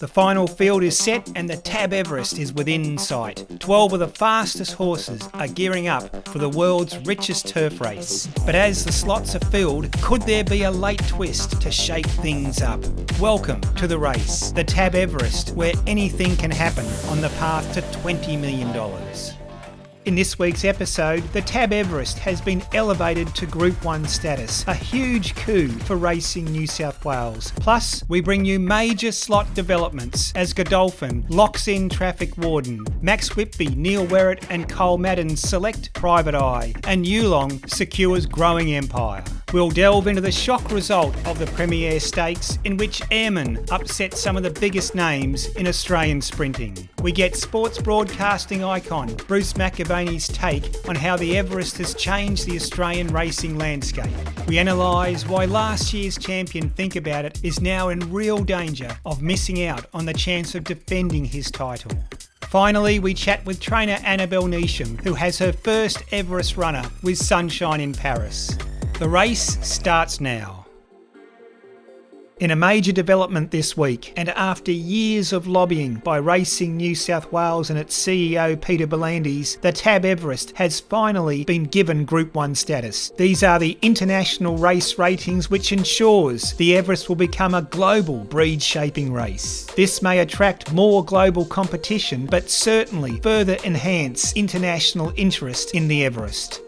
The final field is set and the Tab Everest is within sight. 12 of the fastest horses are gearing up for the world's richest turf race. But as the slots are filled, could there be a late twist to shake things up? Welcome to the race, the Tab Everest, where anything can happen on the path to $20 million. In this week's episode, the Tab Everest has been elevated to Group 1 status, a huge coup for Racing New South Wales. Plus, we bring you major slot developments as Godolphin locks in Traffic Warden, Max Whitby, Neil Werrett and Cole Madden select Private Eye, and Yulong secures Growing Empire. We'll delve into the shock result of the Premier Stakes, in which Airman upset some of the biggest names in Australian sprinting. We get sports broadcasting icon Bruce McAvaney's take on how the Everest has changed the Australian racing landscape. We analyse why last year's champion Think About It is now in real danger of missing out on the chance of defending his title. Finally, we chat with trainer Annabelle Neesham, who has her first Everest runner with Sunshine in Paris. The race starts now. In a major development this week, and after years of lobbying by Racing New South Wales and its CEO Peter Bellandis, the Tab Everest has finally been given Group 1 status. These are the international race ratings which ensures the Everest will become a global breed-shaping race. This may attract more global competition, but certainly further enhance international interest in the Everest.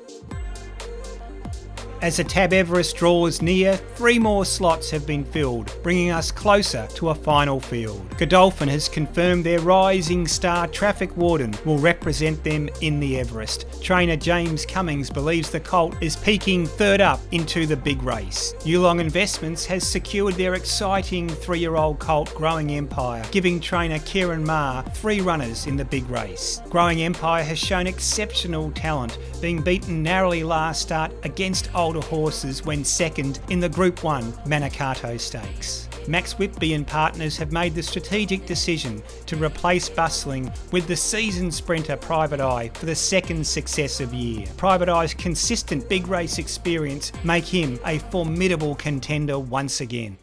As the Tab Everest draws near, 3 more slots have been filled, bringing us closer to a final field. Godolphin has confirmed their rising star Traffic Warden will represent them in the Everest. Trainer James Cummings believes the colt is peaking third up into the big race. Yulong Investments has secured their exciting 3-year-old colt Growing Empire, giving trainer Kieran Maher 3 runners in the big race. Growing Empire has shown exceptional talent, being beaten narrowly last start against older horses when second in the Group 1 Manikato Stakes. Max Whitby and partners have made the strategic decision to replace Bustling with the seasoned sprinter Private Eye for the second successive year. Private Eye's consistent big race experience make him a formidable contender once again.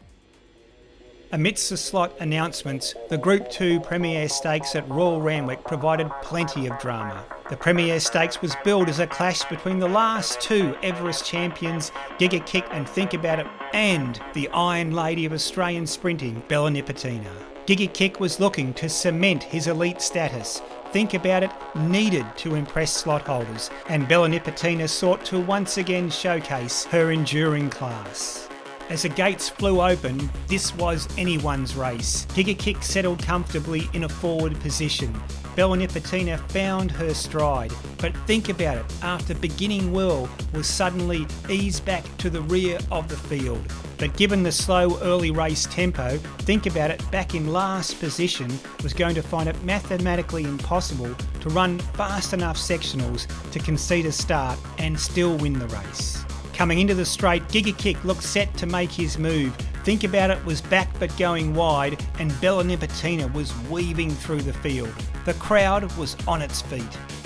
Amidst the slot announcements, the Group 2 Premier Stakes at Royal Randwick provided plenty of drama. The Premier Stakes was billed as a clash between the last 2 Everest champions, Giga Kick and Think About It, and the Iron Lady of Australian sprinting, Bella Nipotina. Giga Kick was looking to cement his elite status. Think About It needed to impress slot holders, and Bella Nipotina sought to once again showcase her enduring class. As the gates flew open, this was anyone's race. Giga Kick settled comfortably in a forward position. Bella Nipotina found her stride, but Think About It, after beginning well, was suddenly eased back to the rear of the field. But given the slow early race tempo, Think About It, back in last position, was going to find it mathematically impossible to run fast enough sectionals to concede a start and still win the race. Coming into the straight, Giga Kick looked set to make his move. Think About It was back but going wide, and Bella Nipotina was weaving through the field. The crowd was on its feet.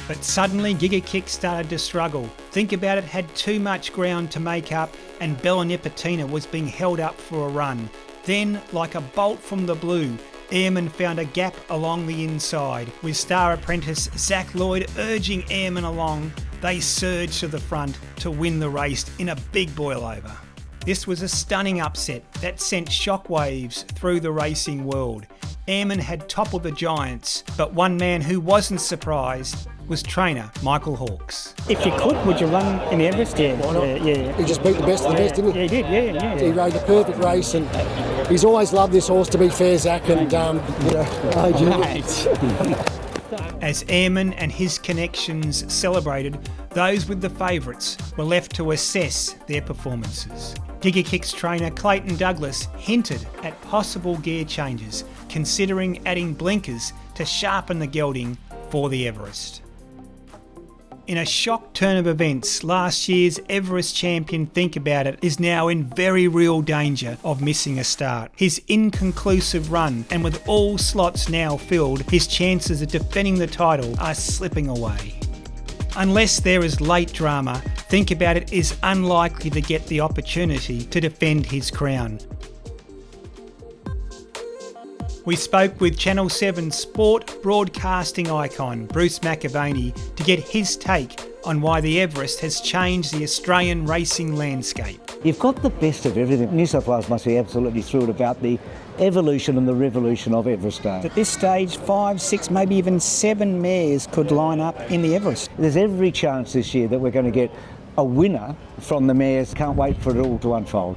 But suddenly Giga Kick started to struggle. Think About It had too much ground to make up, and Bella Nipotina was being held up for a run. Then, like a bolt from the blue, Airman found a gap along the inside, with star apprentice Zach Lloyd urging Airman along. They surged to the front to win the race in a big boil-over. This was a stunning upset that sent shockwaves through the racing world. Airman had toppled the giants, but one man who wasn't surprised was trainer Michael Hawkes. If you could, would you run in the Everest? Yeah, why not? Yeah. He just beat the best of the best, didn't he? Yeah, he did, yeah. He rode the perfect race, and he's always loved this horse, to be fair, Zach, and As Airman and his connections celebrated, those with the favourites were left to assess their performances. Giga Kick's trainer Clayton Douglas hinted at possible gear changes, considering adding blinkers to sharpen the gelding for the Everest. In a shock turn of events, last year's Everest champion Think About It is now in very real danger of missing a start. His inconclusive run, and with all slots now filled, his chances of defending the title are slipping away. Unless there is late drama, Think About It is unlikely to get the opportunity to defend his crown. We spoke with Channel 7 sport broadcasting icon Bruce McAvaney to get his take on why the Everest has changed the Australian racing landscape. You've got the best of everything. New South Wales must be absolutely thrilled about the evolution and the revolution of Everest Day. At this stage, 5, 6, maybe even 7 mares could line up in the Everest. There's every chance this year that we're going to get a winner from the mares. Can't wait for it all to unfold.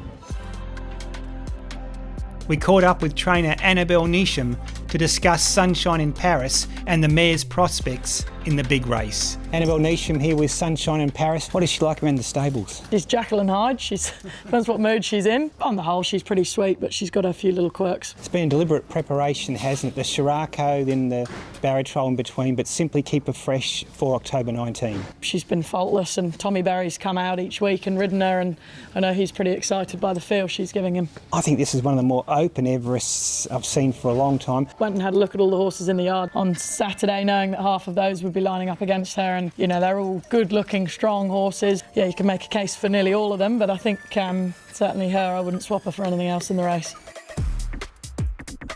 We caught up with trainer Annabelle Neesham to discuss Sunshine in Paris and the mare's prospects in the big race. Annabelle Neesham here with Sunshine in Paris. What is she like around the stables? She's Jekyll and Hyde. She's depends what mood she's in. On the whole, she's pretty sweet, but she's got a few little quirks. It's been deliberate preparation, hasn't it? The Scirocco, then the Barrier Trial in between, but simply keep her fresh for October 19. She's been faultless, and Tommy Barry's come out each week and ridden her, and I know he's pretty excited by the feel she's giving him. I think this is one of the more open Everests I've seen for a long time. Went and had a look at all the horses in the yard on Saturday, knowing that half of those would be lining up against her, and you know they're all good-looking, strong horses. Yeah, you can make a case for nearly all of them, but I think certainly her, I wouldn't swap her for anything else in the race.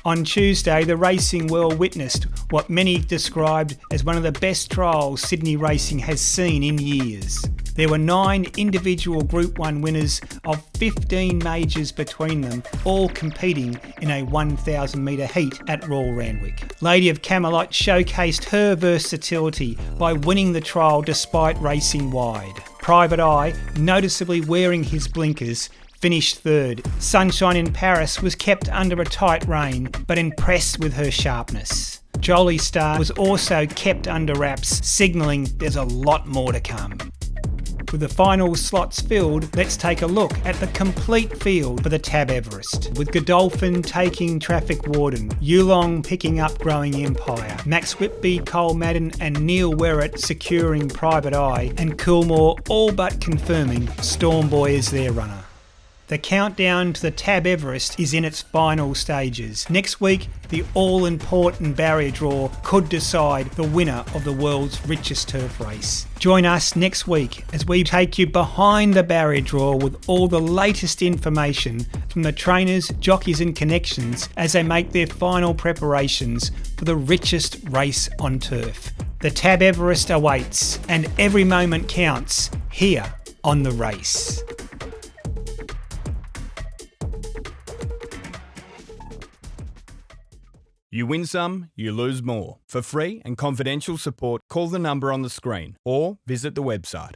On Tuesday, the racing world witnessed what many described as one of the best trials Sydney racing has seen in years. There were 9 individual Group 1 winners of 15 majors between them, all competing in a 1,000 metre heat at Royal Randwick. Lady of Camelot showcased her versatility by winning the trial despite racing wide. Private Eye, noticeably wearing his blinkers, finished third. Sunshine in Paris was kept under a tight rein, but impressed with her sharpness. Jolie Star was also kept under wraps, signalling there's a lot more to come. With the final slots filled, let's take a look at the complete field for the Tab Everest, with Godolphin taking Traffic Warden, Yulong picking up Growing Empire, Max Whitby, Cole Madden and Neil Werrett securing Private Eye, and Coolmore all but confirming Storm Boy as their runner. The countdown to the Tab Everest is in its final stages. Next week, the all-important barrier draw could decide the winner of the world's richest turf race. Join us next week as we take you behind the barrier draw with all the latest information from the trainers, jockeys and connections as they make their final preparations for the richest race on turf. The Tab Everest awaits, and every moment counts here on The Race. You win some, you lose more. For free and confidential support, call the number on the screen or visit the website.